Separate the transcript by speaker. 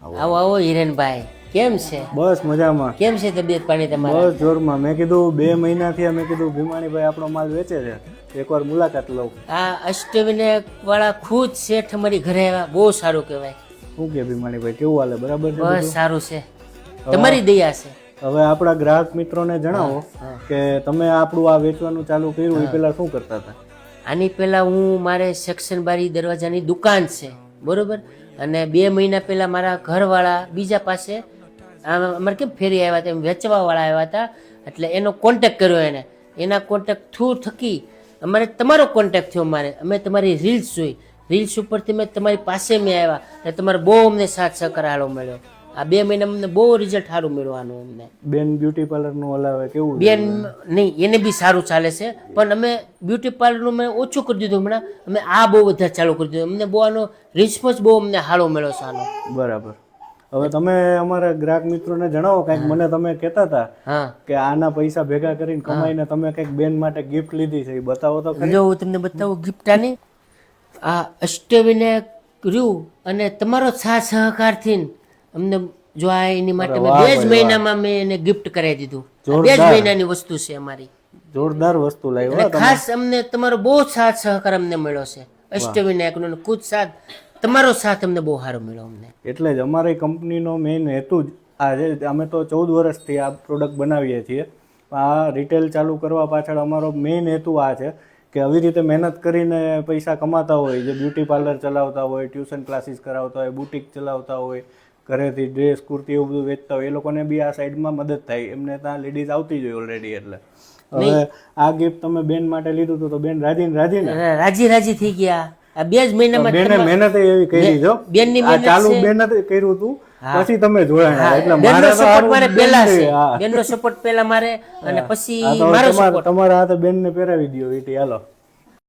Speaker 1: આવો આવો હિરેનભાઈ, કેમ છે?
Speaker 2: બસ મજામાં.
Speaker 1: કેમ છે તબિયત પાણી તમારી?
Speaker 2: બસ જોરમાં. મેં કીધું 2 મહિનાથી મેં કીધું ભીમાણીભાઈ આપણો માલ વેચે છે, એકવાર મુલાકાત લઉં.
Speaker 1: આ અષ્ટવિનાયક વાળા ખુદ શેઠ અમારી ઘરે આવ્યા, બહુ સારું કહેવાય.
Speaker 2: શું કે ભીમાણીભાઈ, કેવું હાલે? બરાબર છે?
Speaker 1: બસ સારું છે, તમારી દયા છે.
Speaker 2: હવે આપણા ગ્રાહક મિત્રોને જણાવો કે તમે આપણું આ વેચવાનું ચાલુ કર્યું એ પહેલા શું કરતા હતા?
Speaker 1: આની પહેલા મારે સેક્શન બારી દરવાજાની દુકાન છે, બરોબર. અને 2 મહિના પહેલા મારા ઘરવાળા બીજા પાસે અમારે કેમ ફેરી આવ્યા હતા, એમ વેચવા વાળા આવ્યા હતા, એટલે એનો કોન્ટેક્ટ કર્યો એને. એના કોન્ટેક્ટ થ્રુ થકી અમારે તમારો કોન્ટેક્ટ થયો. અમે તમારી રીલ્સ જોઈ, રીલ્સ ઉપરથી મેં તમારી પાસે આવ્યા અને તમારો બહુ અમને સાથ સહકાર સારો મળ્યો. આ 2 મહિના અમને બહુ રિઝલ્ટ સારું મળ્યું આનું અમને.
Speaker 2: બેન બ્યુટી પાર્લરનું હલાવે કેવું?
Speaker 1: બેન નહીં, એને બી સારું ચાલે છે, પણ અમે બ્યુટી પાર્લરનું મેં ઓછું કરી દીધું હમણાં. અમે આ બહુ વધારે ચાલુ કરી દીધું. અમને બહુ આનો રિસ્પોન્સ બહુ અમને સારો મળ્યો છે આનો.
Speaker 2: બરાબર. હવે તમે અમારા ગ્રાહક મિત્રોને જણાવો કંઈક. મને તમે કહેતા હતા કે આના પૈસા ભેગા કરીને કમાઈને તમે કંઈક બેન માટે ગિફ્ટ લીધી છે, એ બતાવો તો ખરી.
Speaker 1: જો હું તમને બતાવું ગિફ્ટ આની. આ અષ્ટવિનાયક રહ્યું અને તમારો સાથ સહકારથી અમને જો આ એની માટે 2 જ મહિનામાં મેં એને ગિફ્ટ કરાવી દીધું. 2 જ મહિનાની વસ્તુ છે અમારી.
Speaker 2: જોરદાર વસ્તુ લાવ્યો.
Speaker 1: ખાસ અમને તમારો બહુ સાથ સહકાર અમને મળ્યો છે અષ્ટવિનાયકનો. ખુદ સાથ તમારો સાથ અમને બહુ સારો મળ્યો અમને.
Speaker 2: એટલે જ અમારી કંપનીનો મેઇન હેતુ જ આ છે. અમે તો 14 વર્ષથી આ પ્રોડક્ટ બનાવીએ છીએ. આ રિટેલ ચાલુ કરવા પાછળ અમારો મેઇન હેતુ આ છે કે આવી રીતે મહેનત કરીને પૈસા કમાતા હોય, જે બ્યુટી પાર્લર ચલાવતા હોય, ટ્યુશન ક્લાસીસ કરાવતા હોય, બુટિક ચલાવતા હોય, ઘરેથી ડ્રેસ કુર્તી એવું બધું વેચતા હોય, એ લોકોને બી આ સાઈડમાં મદદ થાય. એમને ત્યાં લેડીઝ આવતી જ હોય ઓલરેડી. એટલે હવે આ ગિફ્ટ તમે બેન માટે લીધું હતું તો બેન રાજી ને
Speaker 1: રાજી થઈ ગયા. આ 2 જ મહિનામાં
Speaker 2: બેને મહેનત એવી કરી જો.
Speaker 1: બેનની
Speaker 2: આ ચાલુ મહેનત કર્યું હતું, પછી તમે જોયા. એટલે મારે
Speaker 1: સપોર્ટ મારે પહેલા છે, બેનનો સપોર્ટ પહેલા મારે, અને પછી મારો સપોર્ટ.
Speaker 2: તમારા હાથે બેનને પહેરાવી દો ઈટી. હાલો.